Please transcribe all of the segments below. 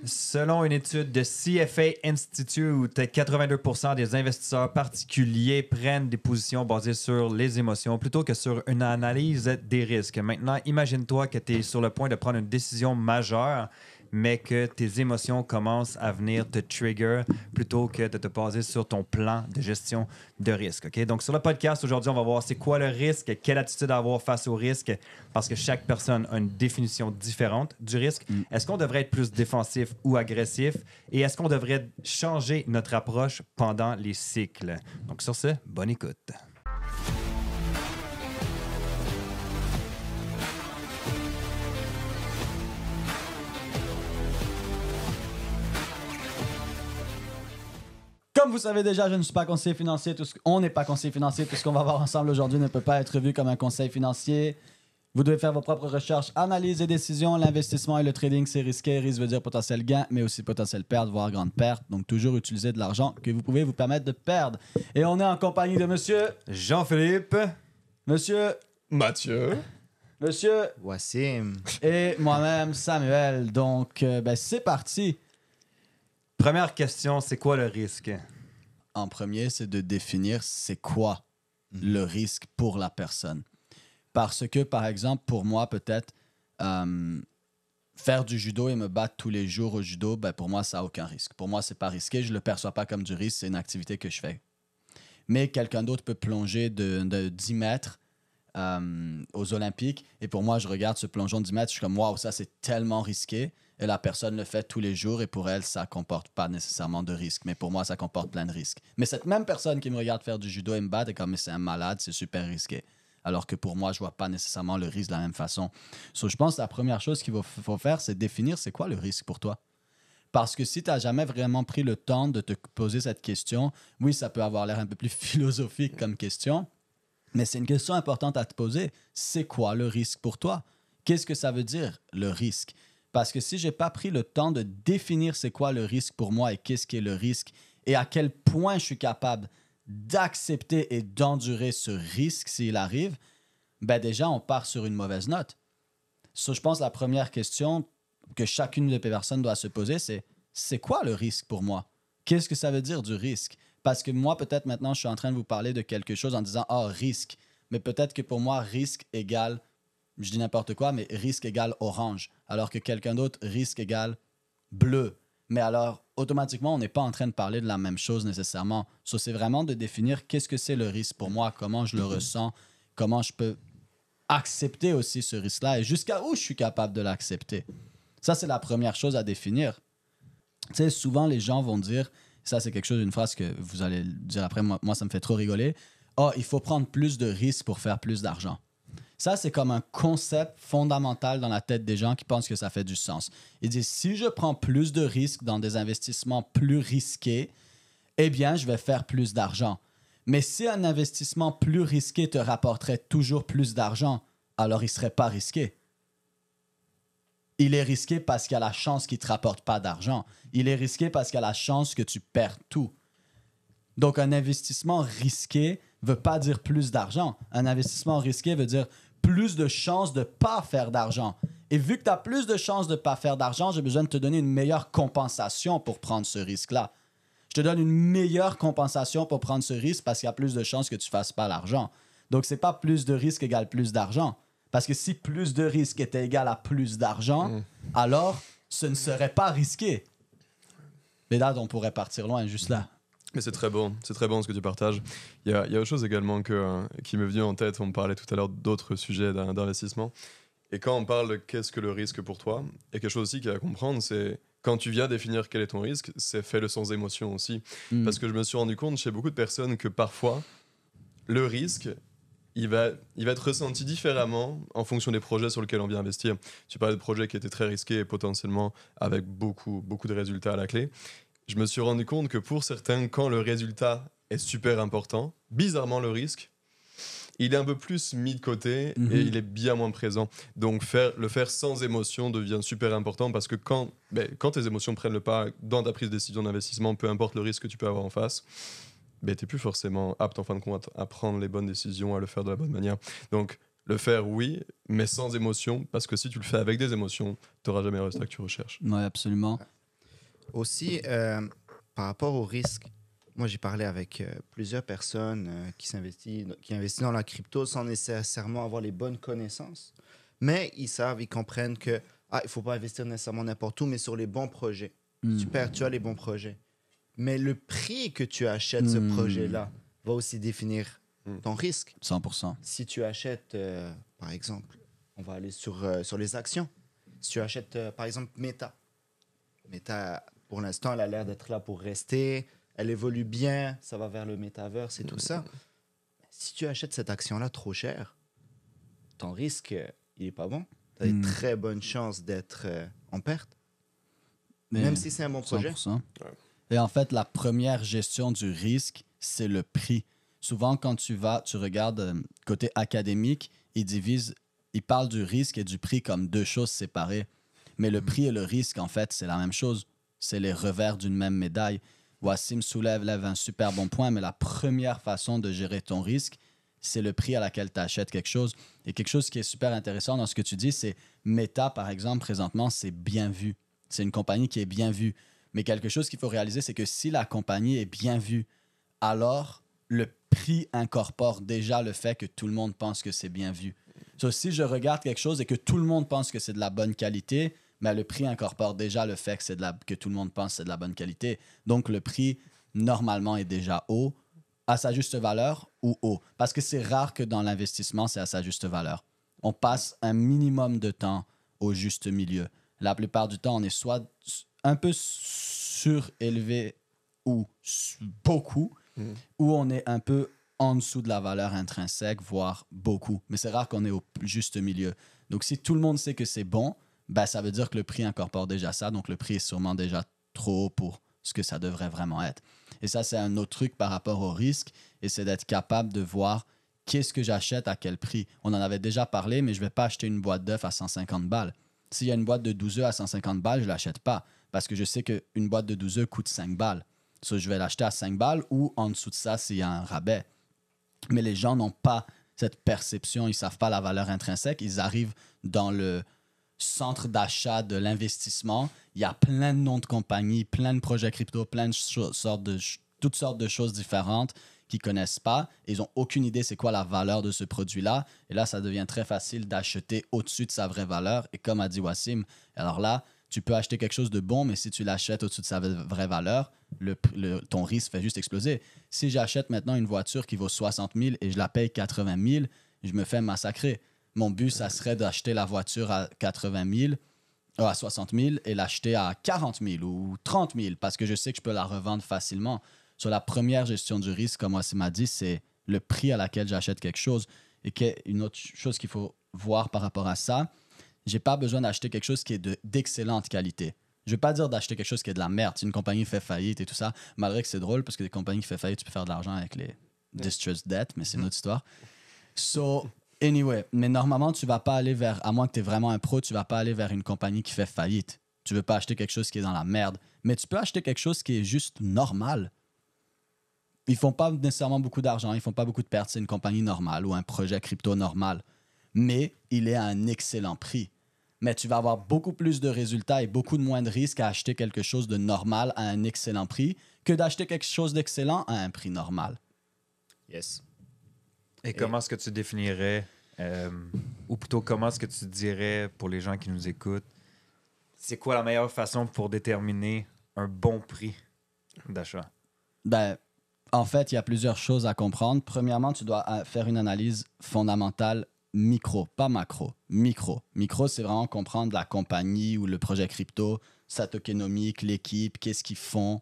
Selon une étude de CFA Institute, 82% des investisseurs particuliers prennent des positions basées sur les émotions plutôt que sur une analyse des risques. Maintenant, imagine-toi que tu es sur le point de prendre une décision majeure, mais que tes émotions commencent à venir te trigger plutôt que de te baser sur ton plan de gestion de risque. Okay? Donc, sur le podcast, aujourd'hui, on va voir c'est quoi le risque, quelle attitude avoir face au risque, parce que chaque personne a une définition différente du risque. Est-ce qu'on devrait être plus défensif ou agressif? Et est-ce qu'on devrait changer notre approche pendant les cycles? Donc, sur ce, bonne écoute. Comme vous savez déjà, je ne suis pas conseiller financier. On n'est pas conseiller financier. Tout ce qu'on va voir ensemble aujourd'hui ne peut pas être vu comme un conseil financier. Vous devez faire vos propres recherches, analyses et décisions. L'investissement et le trading, c'est risqué. Risque veut dire potentiel gain, mais aussi potentiel perte, voire grande perte. Donc, toujours utiliser de l'argent que vous pouvez vous permettre de perdre. Et on est en compagnie de monsieur... Jean-Philippe. Monsieur... Mathieu. Monsieur... Wassim. Et moi-même, Samuel. Donc, c'est parti. Première question, c'est quoi le risque? En premier, c'est de définir c'est quoi le risque pour la personne. Parce que, par exemple, pour moi, peut-être, faire du judo et me battre tous les jours au judo, pour moi, ça n'a aucun risque. Pour moi, c'est pas risqué. Je ne le perçois pas comme du risque. C'est une activité que je fais. Mais quelqu'un d'autre peut plonger de 10 mètres aux Olympiques. Et pour moi, je regarde ce plongeon de 10 mètres. Je suis comme, waouh, ça, c'est tellement risqué. Et la personne le fait tous les jours. Et pour elle, ça ne comporte pas nécessairement de risque. Mais pour moi, ça comporte plein de risques. Mais cette même personne qui me regarde faire du judo et me battre est comme, mais c'est un malade, c'est super risqué. Alors que pour moi, je ne vois pas nécessairement le risque de la même façon. So, je pense que la première chose qu'il faut faire, c'est définir c'est quoi le risque pour toi. Parce que si tu n'as jamais vraiment pris le temps de te poser cette question, oui, ça peut avoir l'air un peu plus philosophique comme question, mais c'est une question importante à te poser. C'est quoi le risque pour toi? Qu'est-ce que ça veut dire, le risque? Parce que si je n'ai pas pris le temps de définir c'est quoi le risque pour moi et qu'est-ce qui est le risque et à quel point je suis capable d'accepter et d'endurer ce risque s'il arrive, déjà, on part sur une mauvaise note. So, je pense que la première question que chacune des personnes doit se poser, c'est quoi le risque pour moi? Qu'est-ce que ça veut dire du risque? Parce que moi, peut-être maintenant, je suis en train de vous parler de quelque chose en disant « Ah, risque ». Mais peut-être que pour moi, risque égale, je dis n'importe quoi, mais risque égale orange. Alors que quelqu'un d'autre, risque égale bleu. Mais alors, automatiquement, on n'est pas en train de parler de la même chose nécessairement. So, c'est vraiment de définir qu'est-ce que c'est le risque pour moi, comment je le ressens, comment je peux accepter aussi ce risque-là et jusqu'à où je suis capable de l'accepter. Ça, c'est la première chose à définir. Tu sais, souvent, les gens vont dire, ça, c'est quelque chose, une phrase que vous allez dire après, moi ça me fait trop rigoler. « Ah, il faut prendre plus de risques pour faire plus d'argent. » Ça, c'est comme un concept fondamental dans la tête des gens qui pensent que ça fait du sens. Ils disent, si je prends plus de risques dans des investissements plus risqués, eh bien, je vais faire plus d'argent. Mais si un investissement plus risqué te rapporterait toujours plus d'argent, alors il ne serait pas risqué. Il est risqué parce qu'il y a la chance qu'il ne te rapporte pas d'argent. Il est risqué parce qu'il y a la chance que tu perds tout. Donc, un investissement risqué ne veut pas dire plus d'argent. Un investissement risqué veut dire plus de chances de ne pas faire d'argent. Et vu que tu as plus de chances de ne pas faire d'argent, j'ai besoin de te donner une meilleure compensation pour prendre ce risque-là. Je te donne une meilleure compensation pour prendre ce risque parce qu'il y a plus de chances que tu ne fasses pas l'argent. Donc, ce n'est pas plus de risque égale plus d'argent. Parce que si plus de risque était égal à plus d'argent, alors ce ne serait pas risqué. Mais là, on pourrait partir loin, juste là. Mais c'est très bon ce que tu partages. Il y a autre chose également qui m'est venu en tête. On me parlait tout à l'heure d'autres sujets d'investissement. Et quand on parle de qu'est-ce que le risque pour toi, il y a quelque chose aussi qu'il y a à comprendre, c'est quand tu viens définir quel est ton risque, c'est fais-le sans émotion aussi. Parce que je me suis rendu compte chez beaucoup de personnes que parfois, le risque, il va être ressenti différemment en fonction des projets sur lesquels on vient investir. Tu parlais de projets qui étaient très risqués et potentiellement avec beaucoup de résultats à la clé. Je me suis rendu compte que pour certains, quand le résultat est super important, bizarrement le risque, il est un peu plus mis de côté et il est bien moins présent. Donc le faire sans émotion devient super important parce que quand tes émotions prennent le pas dans ta prise de décision d'investissement, peu importe le risque que tu peux avoir en face, tu n'es plus forcément apte en fin de compte à prendre les bonnes décisions, à le faire de la bonne manière. Donc le faire, oui, mais sans émotion, parce que si tu le fais avec des émotions, tu n'auras jamais le résultat que tu recherches. Oui, absolument. Aussi, par rapport au risque, moi j'ai parlé avec plusieurs personnes qui investissent dans la crypto sans nécessairement avoir les bonnes connaissances. Mais ils comprennent que il ne faut pas investir nécessairement n'importe où, mais sur les bons projets. Super, tu as les bons projets. Mais le prix que tu achètes ce projet-là va aussi définir ton risque. 100%. Si tu achètes, par exemple, on va aller sur les actions. Si tu achètes, par exemple, Meta. Meta, pour l'instant, elle a l'air d'être là pour rester. Elle évolue bien. Ça va vers le metaverse et tout ça. Si tu achètes cette action-là trop cher, ton risque, il n'est pas bon. Tu as des très bonnes chances d'être en perte. Mais même si c'est un bon projet. 100%. Et en fait, la première gestion du risque, c'est le prix. Souvent, quand tu regardes côté académique, ils parlent du risque et du prix comme deux choses séparées. Mais le prix et le risque, en fait, c'est la même chose. C'est les revers d'une même médaille. Wassim lève un super bon point, mais la première façon de gérer ton risque, c'est le prix à laquelle tu achètes quelque chose. Et quelque chose qui est super intéressant dans ce que tu dis, c'est Meta, par exemple, présentement, c'est bien vu. C'est une compagnie qui est bien vue. Mais quelque chose qu'il faut réaliser, c'est que si la compagnie est bien vue, alors le prix incorpore déjà le fait que tout le monde pense que c'est bien vu. Donc, si je regarde quelque chose et que tout le monde pense que c'est de la bonne qualité, mais le prix incorpore déjà le fait que tout le monde pense que c'est de la bonne qualité. Donc, le prix, normalement, est déjà haut, à sa juste valeur ou haut. Parce que c'est rare que dans l'investissement, c'est à sa juste valeur. On passe un minimum de temps au juste milieu. La plupart du temps, on est soit un peu surélevé ou beaucoup, ou on est un peu en dessous de la valeur intrinsèque, voire beaucoup. Mais c'est rare qu'on est au juste milieu. Donc, si tout le monde sait que c'est bon, ben, ça veut dire que le prix incorpore déjà ça. Donc, le prix est sûrement déjà trop haut pour ce que ça devrait vraiment être. Et ça, c'est un autre truc par rapport au risque, et c'est d'être capable de voir qu'est-ce que j'achète à quel prix. On en avait déjà parlé, mais je ne vais pas acheter une boîte d'œufs à 150 balles. S'il y a une boîte de 12 œufs à 150 balles, je ne l'achète pas parce que je sais qu'une boîte de 12 œufs coûte 5 balles. So, je vais l'acheter à 5 balles ou en dessous de ça s'il y a un rabais. Mais les gens n'ont pas cette perception, ils ne savent pas la valeur intrinsèque. Ils arrivent dans le centre d'achat de l'investissement. Il y a plein de noms de compagnies, plein de projets crypto, plein de toutes sortes de choses différentes qu'ils ne connaissent pas. Ils n'ont aucune idée c'est quoi la valeur de ce produit-là. Et là, ça devient très facile d'acheter au-dessus de sa vraie valeur. Et comme a dit Wassim, alors là, tu peux acheter quelque chose de bon, mais si tu l'achètes au-dessus de sa vraie valeur, ton risque fait juste exploser. Si j'achète maintenant une voiture qui vaut 60 000 et je la paye 80 000, je me fais massacrer. Mon but, ça serait d'acheter la voiture à 80 000, à 60 000 et l'acheter à 40 000 ou 30 000 parce que je sais que je peux la revendre facilement. Sur la première gestion du risque, comme Wassim m'a dit, c'est le prix à laquelle j'achète quelque chose. Et une autre chose qu'il faut voir par rapport à ça, j'ai pas besoin d'acheter quelque chose qui est d'excellente qualité. Je ne veux pas dire d'acheter quelque chose qui est de la merde. Si une compagnie fait faillite et tout ça, malgré que c'est drôle parce que des compagnies qui font faillite, tu peux faire de l'argent avec les distressed debt, mais c'est une autre histoire. So, anyway, mais normalement, tu vas pas aller à moins que tu es vraiment un pro, tu vas pas aller vers une compagnie qui fait faillite. Tu veux pas acheter quelque chose qui est dans la merde. Mais tu peux acheter quelque chose qui est juste normal. Ils font pas nécessairement beaucoup d'argent, ils font pas beaucoup de pertes. C'est une compagnie normale ou un projet crypto normal. Mais il est à un excellent prix. Mais tu vas avoir beaucoup plus de résultats et beaucoup de moins de risques à acheter quelque chose de normal à un excellent prix que d'acheter quelque chose d'excellent à un prix normal. Yes. Et comment est-ce que tu définirais, ou plutôt comment est-ce que tu dirais pour les gens qui nous écoutent, c'est quoi la meilleure façon pour déterminer un bon prix d'achat? Ben, en fait, il y a plusieurs choses à comprendre. Premièrement, tu dois faire une analyse fondamentale micro, pas macro, micro. Micro, c'est vraiment comprendre la compagnie ou le projet crypto, sa tokenomique, l'équipe, qu'est-ce qu'ils font.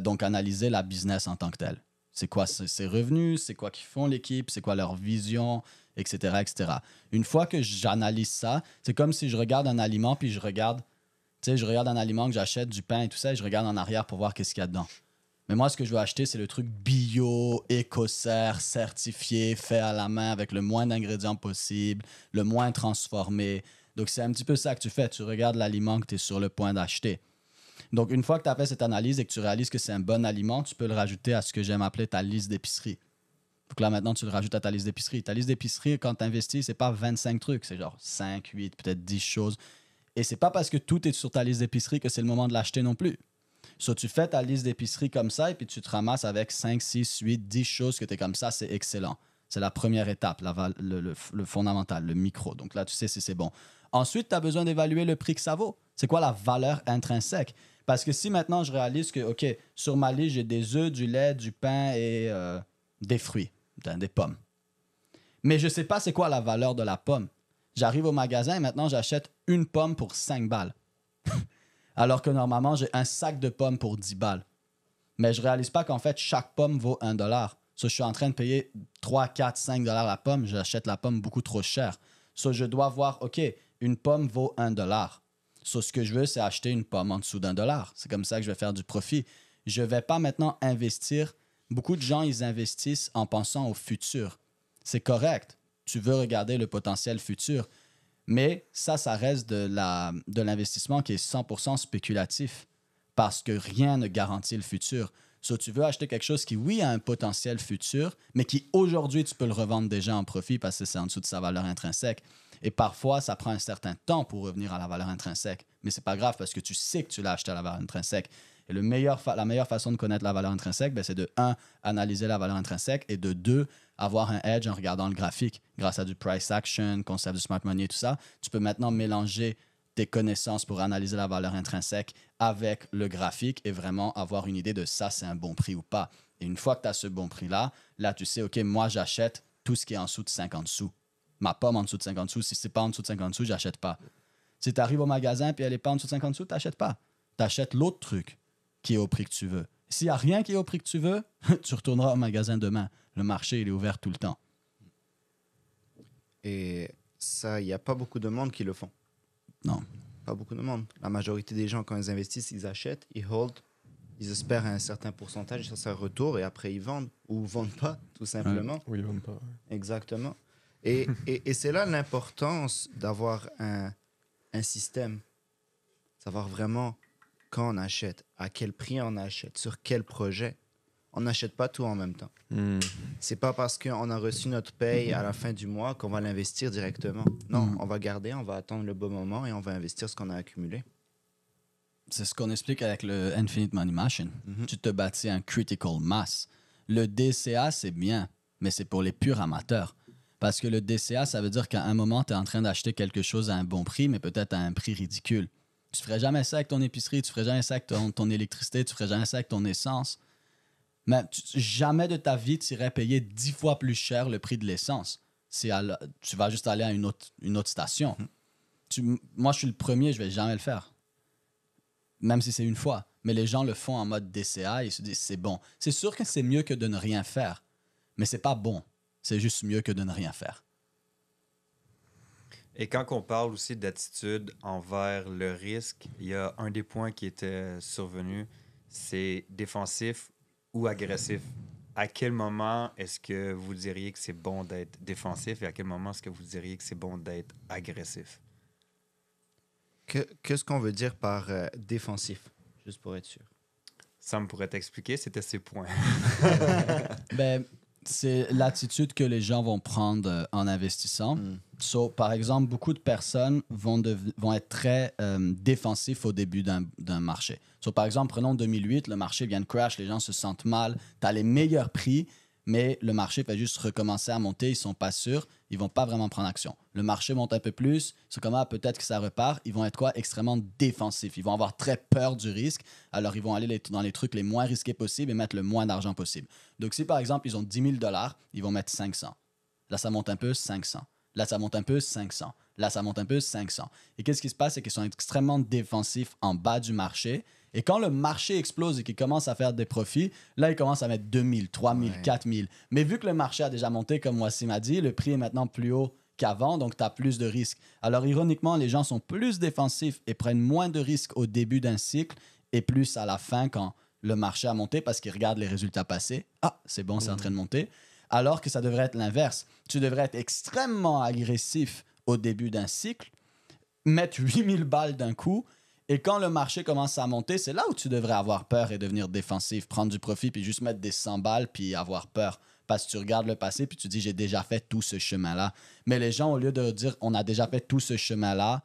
Donc, analyser la business en tant que telle. C'est quoi ses revenus, c'est quoi qu'ils font l'équipe, c'est quoi leur vision, etc., etc. Une fois que j'analyse ça, c'est comme si je regarde un aliment puis je regarde un aliment que j'achète, du pain et tout ça, et je regarde en arrière pour voir qu'est-ce qu'il y a dedans. Mais moi, ce que je veux acheter, c'est le truc bio, écossaire, certifié, fait à la main avec le moins d'ingrédients possible, le moins transformé. Donc, c'est un petit peu ça que tu fais. Tu regardes l'aliment que tu es sur le point d'acheter. Donc, une fois que tu as fait cette analyse et que tu réalises que c'est un bon aliment, tu peux le rajouter à ce que j'aime appeler ta liste d'épicerie. Donc là, maintenant, tu le rajoutes à ta liste d'épicerie. Ta liste d'épicerie, quand tu investis, c'est pas 25 trucs. C'est genre 5, 8, peut-être 10 choses. Et c'est pas parce que tout est sur ta liste d'épicerie que c'est le moment de l'acheter non plus. So, tu fais ta liste d'épicerie comme ça et puis tu te ramasses avec 5, 6, 8, 10 choses que tu es comme ça, c'est excellent. C'est la première étape, le fondamental, le micro. Donc là, tu sais si c'est bon. Ensuite, tu as besoin d'évaluer le prix que ça vaut. C'est quoi la valeur intrinsèque? Parce que si maintenant je réalise que, OK, sur ma liste, j'ai des œufs, du lait, du pain et des fruits, des pommes. Mais je ne sais pas c'est quoi la valeur de la pomme. J'arrive au magasin et maintenant j'achète une pomme pour 5 balles. Alors que normalement, j'ai un sac de pommes pour 10 balles. Mais je ne réalise pas qu'en fait, chaque pomme vaut $1. So, je suis en train de payer 3, 4, 5 $ la pomme. J'achète la pomme beaucoup trop cher. So, je dois voir, OK, une pomme vaut $1. So, ce que je veux, c'est acheter une pomme en dessous d'$1. C'est comme ça que je vais faire du profit. Je ne vais pas maintenant investir. Beaucoup de gens, ils investissent en pensant au futur. C'est correct. Tu veux regarder le potentiel futur. Mais ça reste de l'investissement qui est 100% spéculatif parce que rien ne garantit le futur. So, tu veux acheter quelque chose qui, oui, a un potentiel futur, mais qui, aujourd'hui, tu peux le revendre déjà en profit parce que c'est en dessous de sa valeur intrinsèque. Et parfois, ça prend un certain temps pour revenir à la valeur intrinsèque. Mais c'est pas grave parce que tu sais que tu l'as acheté à la valeur intrinsèque. Et la meilleure façon de connaître la valeur intrinsèque, c'est de 1, analyser la valeur intrinsèque et de 2, avoir un edge en regardant le graphique. Grâce à du price action, concept de smart money et tout ça, tu peux maintenant mélanger tes connaissances pour analyser la valeur intrinsèque avec le graphique et vraiment avoir une idée de ça, c'est un bon prix ou pas. Et une fois que tu as ce bon prix-là, là, tu sais, OK, moi, j'achète tout ce qui est en dessous de 50 sous. Ma pomme en dessous de 50 sous, si c'est pas en dessous de 50 sous, j'achète pas. Si tu arrives au magasin et elle n'est pas en dessous de 50 sous, tu n'achètes pas. Tu achètes l'autre truc qui est au prix que tu veux. S'il n'y a rien qui est au prix que tu veux, tu retourneras au magasin demain. Le marché, il est ouvert tout le temps. Et ça, il n'y a pas beaucoup de monde qui le font. Non. Pas beaucoup de monde. La majorité des gens, quand ils investissent, ils achètent, ils hold, ils espèrent un certain pourcentage, ça, c'est un retour, et après, ils vendent. Ou ne vendent pas, tout simplement. Oui, ils vendent pas. Ouais. Exactement. Et c'est là l'importance d'avoir un système. Savoir vraiment quand on achète, à quel prix on achète, sur quel projet. On n'achète pas tout en même temps. C'est pas parce qu'on a reçu notre paye à la fin du mois qu'on va l'investir directement. Non, on va garder, on va attendre le bon moment et on va investir ce qu'on a accumulé. C'est ce qu'on explique avec le Infinite Money Machine. Tu te bâtis un critical mass. Le DCA, c'est bien, mais c'est pour les purs amateurs. Parce que le DCA, ça veut dire qu'à un moment, tu es en train d'acheter quelque chose à un bon prix, mais peut-être à un prix ridicule. Tu ne ferais jamais ça avec ton épicerie, tu ne ferais jamais ça avec ton électricité, tu ne ferais jamais ça avec ton essence. Mais jamais de ta vie, tu irais payer 10 fois plus cher le prix de l'essence. Tu vas juste aller à une autre station. Moi, je suis le premier, je ne vais jamais le faire. Même si c'est une fois. Mais les gens le font en mode DCA et ils se disent c'est bon. C'est sûr que c'est mieux que de ne rien faire. Mais c'est pas bon. C'est juste mieux que de ne rien faire. Et quand on parle aussi d'attitude envers le risque, il y a un des points qui était survenu, c'est défensif ou agressif. À quel moment est-ce que vous diriez que c'est bon d'être défensif et à quel moment est-ce que vous diriez que c'est bon d'être agressif? Qu'est-ce qu'on veut dire par défensif? Juste pour être sûr. Sam pourrait t'expliquer, c'était ses points. Ben, c'est l'attitude que les gens vont prendre en investissant. So, par exemple, beaucoup de personnes vont être très défensifs au début d'un marché. So, par exemple, prenons 2008, le marché vient de crash, les gens se sentent mal, tu as les meilleurs prix, mais le marché fait juste recommencer à monter, ils ne sont pas sûrs, ils ne vont pas vraiment prendre action. Le marché monte un peu plus, c'est comme peut-être que ça repart, ils vont être quoi? Extrêmement défensifs. Ils vont avoir très peur du risque, alors ils vont aller dans les trucs les moins risqués possibles et mettre le moins d'argent possible. Donc si par exemple ils ont 10 000 $, ils vont mettre 500. Là ça monte un peu, 500. Là ça monte un peu, 500. Là ça monte un peu, 500. Et qu'est-ce qui se passe? C'est qu'ils sont extrêmement défensifs en bas du marché. Et quand le marché explose et qu'ils commencent à faire des profits, là, ils commencent à mettre 2000, 3000, 4000. Mais vu que le marché a déjà monté, comme Wassim a dit, le prix est maintenant plus haut qu'avant, donc tu as plus de risques. Alors, ironiquement, les gens sont plus défensifs et prennent moins de risques au début d'un cycle et plus à la fin quand le marché a monté parce qu'ils regardent les résultats passés. Ah, c'est bon, c'est en train de monter. Alors que ça devrait être l'inverse. Tu devrais être extrêmement agressif au début d'un cycle, mettre 8000 balles d'un coup. Et quand le marché commence à monter, c'est là où tu devrais avoir peur et devenir défensif, prendre du profit, puis juste mettre des 100 balles, puis avoir peur. Parce que tu regardes le passé, puis tu dis, j'ai déjà fait tout ce chemin-là. Mais les gens, au lieu de dire, on a déjà fait tout ce chemin-là,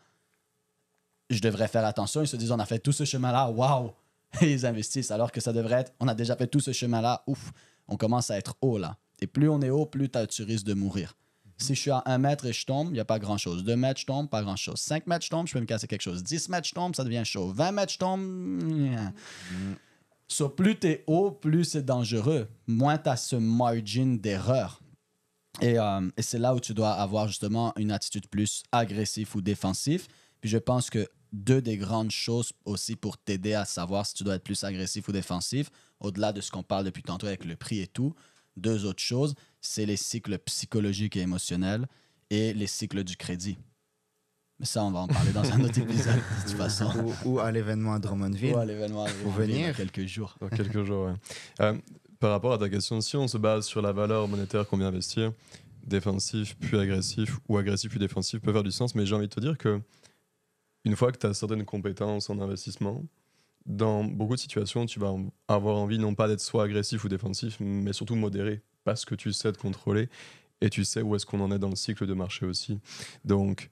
je devrais faire attention. Ils se disent, on a fait tout ce chemin-là, waouh, et ils investissent. Alors que ça devrait être, on a déjà fait tout ce chemin-là, ouf, on commence à être haut là. Et plus on est haut, plus tu risques de mourir. Si je suis à 1 mètre et je tombe, il n'y a pas grand-chose. 2 mètres, je tombe, pas grand-chose. 5 mètres, je tombe, je peux me casser quelque chose. 10 mètres, je tombe, ça devient chaud. 20 mètres, je tombe. So, plus tu es haut, plus c'est dangereux. Moins tu as ce margin d'erreur. Et c'est là où tu dois avoir justement une attitude plus agressive ou défensive. Puis je pense que deux des grandes choses aussi pour t'aider à savoir si tu dois être plus agressif ou défensif, au-delà de ce qu'on parle depuis tantôt avec le prix et tout, deux autres choses, c'est les cycles psychologiques et émotionnels et les cycles du crédit. Mais ça, on va en parler dans un autre épisode, de toute façon. Ou à l'événement à Drummondville. Ou à l'événement Pour venir. dans quelques jours. Dans quelques jours, ouais. Par rapport à ta question, si on se base sur la valeur monétaire qu'on vient investir, défensif puis agressif ou agressif puis défensif peut faire du sens, mais j'ai envie de te dire que une fois que tu as certaines compétences en investissement, dans beaucoup de situations, tu vas avoir envie non pas d'être soit agressif ou défensif, mais surtout modéré, parce que tu sais te contrôler et tu sais où est-ce qu'on en est dans le cycle de marché aussi. Donc,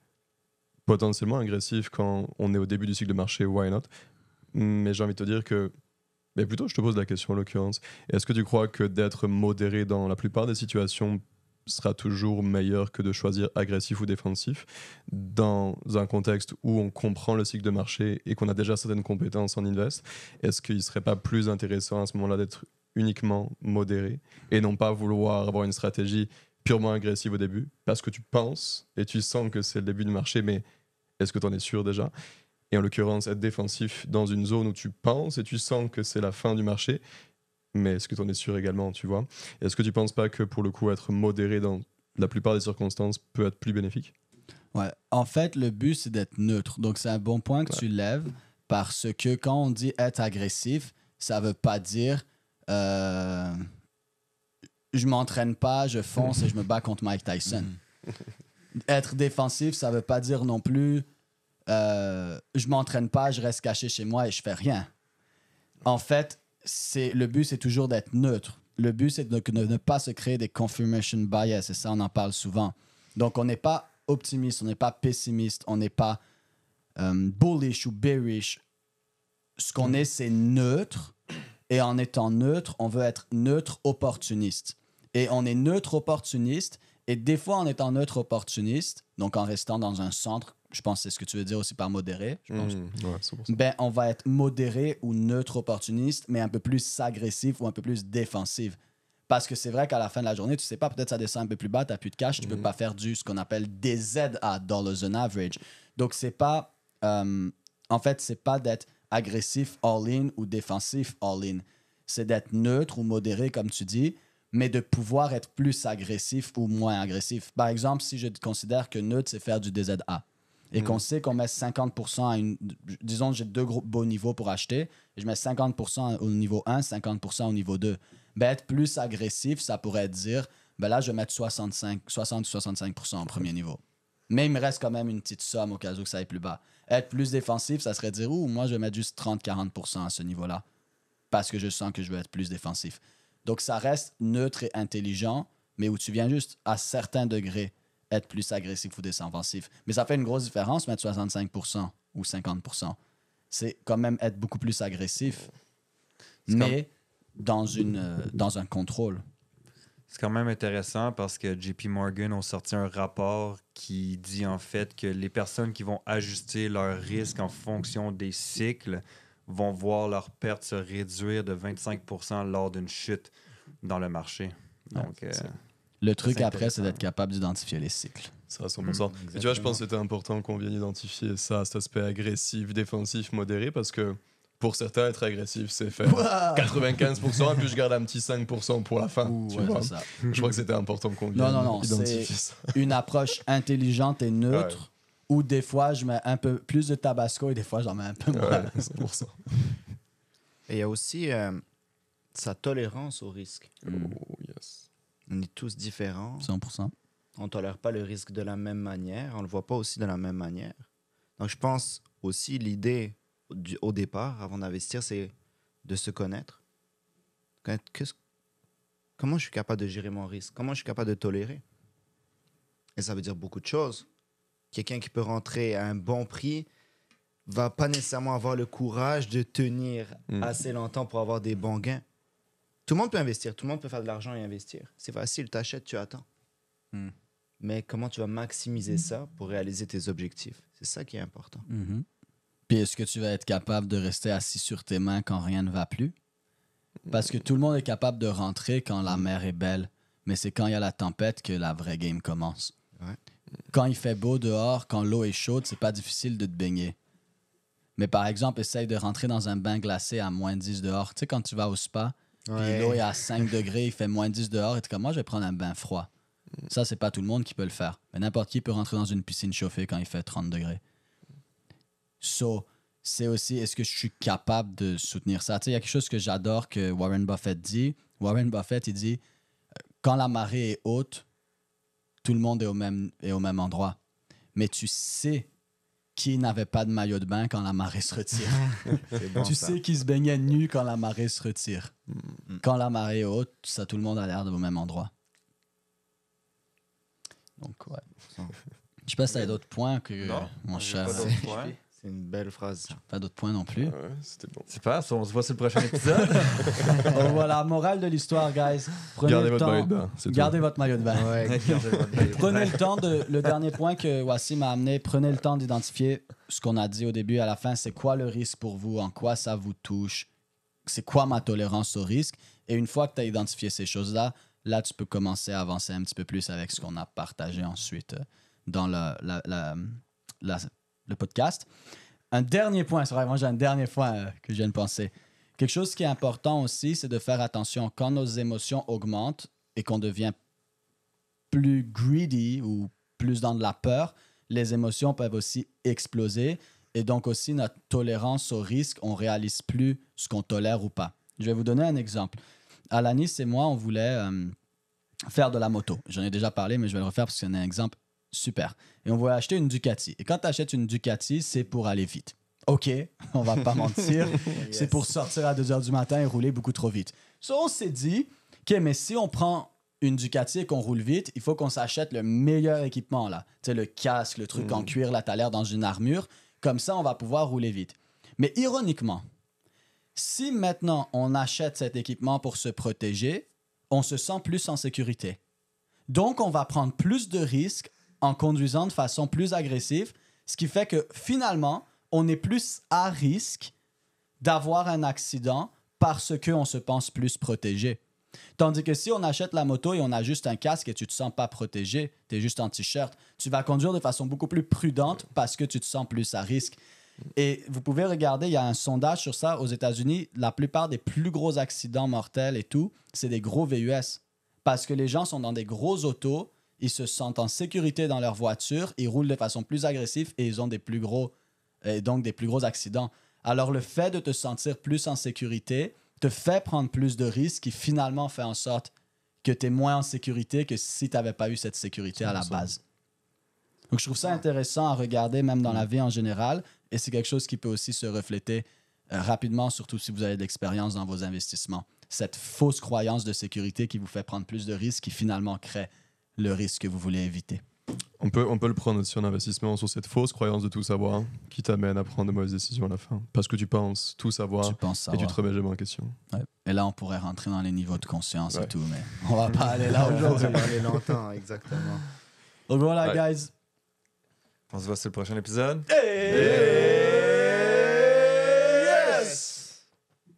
potentiellement agressif quand on est au début du cycle de marché, why not? Mais j'ai envie de te dire que, mais plutôt je te pose la question en l'occurrence, est-ce que tu crois que d'être modéré dans la plupart des situations sera toujours meilleur que de choisir agressif ou défensif dans un contexte où on comprend le cycle de marché et qu'on a déjà certaines compétences en invest? Est-ce qu'il ne serait pas plus intéressant à ce moment-là d'être uniquement modéré et non pas vouloir avoir une stratégie purement agressive au début parce que tu penses et tu sens que c'est le début du marché, mais est-ce que tu en es sûr déjà? Et en l'occurrence, être défensif dans une zone où tu penses et tu sens que c'est la fin du marché, mais est-ce que tu en es sûr également, tu vois? Est-ce que tu penses pas que pour le coup, être modéré dans la plupart des circonstances peut être plus bénéfique? Ouais. En fait, le but, c'est d'être neutre. Donc, c'est un bon point que tu lèves parce que quand on dit être agressif, ça veut pas dire je m'entraîne pas, je fonce et je me bats contre Mike Tyson. Être défensif, ça veut pas dire non plus je m'entraîne pas, je reste caché chez moi et je fais rien. En fait, le but, c'est toujours d'être neutre. Le but, c'est de ne pas se créer des confirmation bias, et ça, on en parle souvent. Donc, on n'est pas optimiste, on n'est pas pessimiste, on n'est pas bullish ou bearish. Ce qu'on est, c'est neutre. Et en étant neutre, on veut être neutre opportuniste. Et on est neutre opportuniste. Et des fois, en étant neutre opportuniste, donc en restant dans un centre, je pense que c'est ce que tu veux dire aussi par modéré, je pense. Ouais, 100%. Ben, on va être modéré ou neutre opportuniste, mais un peu plus agressif ou un peu plus défensif. Parce que c'est vrai qu'à la fin de la journée, tu sais pas, peut-être ça descend un peu plus bas, tu n'as plus de cash, tu peux pas faire ce qu'on appelle des ZA, dollars on average. Donc, c'est pas... en fait, c'est pas d'être agressif all-in ou défensif all-in. C'est d'être neutre ou modéré, comme tu dis, mais de pouvoir être plus agressif ou moins agressif. Par exemple, si je considère que neutre, c'est faire du DZA et qu'on sait qu'on met 50% à une... Disons, j'ai deux beaux niveaux pour acheter, et je mets 50% au niveau 1, 50% au niveau 2. Ben, être plus agressif, ça pourrait dire, ben là, je vais mettre 60 ou 65% au premier niveau. Mais il me reste quand même une petite somme au cas où que ça aille plus bas. Être plus défensif, ça serait dire, moi, je vais mettre juste 30-40% à ce niveau-là, parce que je sens que je veux être plus défensif. Donc, ça reste neutre et intelligent, mais où tu viens juste, à certains degrés, être plus agressif ou défensif. Mais ça fait une grosse différence, mettre 65% ou 50%. C'est quand même être beaucoup plus agressif, mais dans un contrôle. C'est quand même intéressant parce que JP Morgan ont sorti un rapport qui dit en fait que les personnes qui vont ajuster leur risque en fonction des cycles vont voir leur perte se réduire de 25% lors d'une chute dans le marché. Donc, le truc c'est après, c'est intéressant. d'être capable d'identifier les cycles. Ça, à 100%. Et tu vois, je pense que c'était important qu'on vienne identifier ça, cet aspect agressif, défensif, modéré, parce que pour certains, être agressif, c'est faire 95% et puis je garde un petit 5% pour la fin. Tu vois. C'est ça. Je crois que c'était important qu'on vienne Non, identifier c'est ça. une approche intelligente et neutre, où des fois, je mets un peu plus de tabasco et des fois, j'en mets un peu moins. Ouais, 100%. Et il y a aussi sa tolérance au risque. Oh, yes. On est tous différents. 100%. On ne tolère pas le risque de la même manière. On ne le voit pas aussi de la même manière. Donc, je pense aussi l'idée au départ, avant d'investir, c'est de se connaître. Comment je suis capable de gérer mon risque? Comment je suis capable de tolérer? Et ça veut dire beaucoup de choses. Quelqu'un qui peut rentrer à un bon prix va pas nécessairement avoir le courage de tenir assez longtemps pour avoir des bons gains. Tout le monde peut investir, tout le monde peut faire de l'argent et investir. C'est facile, tu achètes, tu attends. Mais comment tu vas maximiser ça pour réaliser tes objectifs? C'est ça qui est important. Puis est-ce que tu vas être capable de rester assis sur tes mains quand rien ne va plus? Parce que tout le monde est capable de rentrer quand la mer est belle, mais c'est quand il y a la tempête que la vraie game commence. Ouais. Quand il fait beau dehors, quand l'eau est chaude, c'est pas difficile de te baigner. Mais par exemple, essaye de rentrer dans un bain glacé à moins 10 dehors. Tu sais, quand tu vas au spa, puis l'eau est à 5 degrés, il fait moins 10 dehors, et tu es comme, moi, je vais prendre un bain froid. Ça, c'est pas tout le monde qui peut le faire. Mais n'importe qui peut rentrer dans une piscine chauffée quand il fait 30 degrés. So, c'est aussi, est-ce que je suis capable de soutenir ça? Tu sais, il y a quelque chose que j'adore que Warren Buffett dit. Warren Buffett, il dit, quand la marée est haute, tout le monde est au même endroit. Mais tu sais qui n'avait pas de maillot de bain quand la marée se retire. C'est bon, Tu ça. sais qui se baignait nu quand la marée se retire. Quand la marée est haute, ça, tout le monde a l'air au même endroit. Donc, ouais. Je sais pas si tu as d'autres points que mon cher. C'est une belle phrase. Ça. Pas d'autres points non plus. Ouais, c'était bon. C'est pas, on se voit sur le prochain épisode. Donc voilà, morale de l'histoire, guys. Prenez Gardez le votre temps. maillot de bain. c'est tout. Gardez votre maillot de bain. Ouais, Prenez le temps le dernier point que Wassim a amené, prenez le temps d'identifier ce qu'on a dit au début et à la fin. C'est quoi le risque pour vous? En quoi ça vous touche? C'est quoi ma tolérance au risque? Et une fois que tu as identifié ces choses-là, là, tu peux commencer à avancer un petit peu plus avec ce qu'on a partagé ensuite dans le podcast. Un dernier point, c'est vrai, moi j'ai un dernier point que je viens de penser. Quelque chose qui est important aussi, c'est de faire attention quand nos émotions augmentent et qu'on devient plus greedy ou plus dans de la peur, les émotions peuvent aussi exploser et donc aussi notre tolérance au risque, on réalise plus ce qu'on tolère ou pas. Je vais vous donner un exemple. Alanis et moi, on voulait faire de la moto. J'en ai déjà parlé, mais je vais le refaire parce que c'est un exemple super. Et on voulait acheter une Ducati. Et quand tu achètes une Ducati, c'est pour aller vite. OK, on va pas mentir. C'est pour sortir à 2 h du matin et rouler beaucoup trop vite. So, on s'est dit, OK, mais si on prend une Ducati et qu'on roule vite, il faut qu'on s'achète le meilleur équipement, là. Tu sais, le casque, le truc en cuir, là, t'as l'air dans une armure. Comme ça, on va pouvoir rouler vite. Mais ironiquement, si maintenant on achète cet équipement pour se protéger, on se sent plus en sécurité. Donc, on va prendre plus de risques en conduisant de façon plus agressive, ce qui fait que finalement, on est plus à risque d'avoir un accident parce qu'on se pense plus protégé. Tandis que si on achète la moto et on a juste un casque et tu te sens pas protégé, tu es juste en t-shirt, tu vas conduire de façon beaucoup plus prudente parce que tu te sens plus à risque. Et vous pouvez regarder, il y a un sondage sur ça aux États-Unis. La plupart des plus gros accidents mortels et tout, c'est des gros VUS. Parce que les gens sont dans des gros autos, ils se sentent en sécurité dans leur voiture, ils roulent de façon plus agressive et ils ont des plus gros accidents. Alors le fait de te sentir plus en sécurité te fait prendre plus de risques qui finalement fait en sorte que tu es moins en sécurité que si tu n'avais pas eu cette sécurité à la base. Donc je trouve ça intéressant à regarder même dans la vie en général et c'est quelque chose qui peut aussi se refléter rapidement, surtout si vous avez de l'expérience dans vos investissements. Cette fausse croyance de sécurité qui vous fait prendre plus de risques qui finalement crée le risque que vous voulez éviter. On peut le prendre aussi en investissement sur cette fausse croyance de tout savoir qui t'amène à prendre de mauvaises décisions à la fin. Parce que tu penses tout savoir, Tu penses et savoir. tu te remets jamais en question. Ouais. Et là, on pourrait rentrer dans les niveaux de conscience et tout, mais on va pas aller là aujourd'hui. On va aller longtemps, exactement. Donc voilà, Ouais. guys. On se voit sur le prochain épisode. Hey!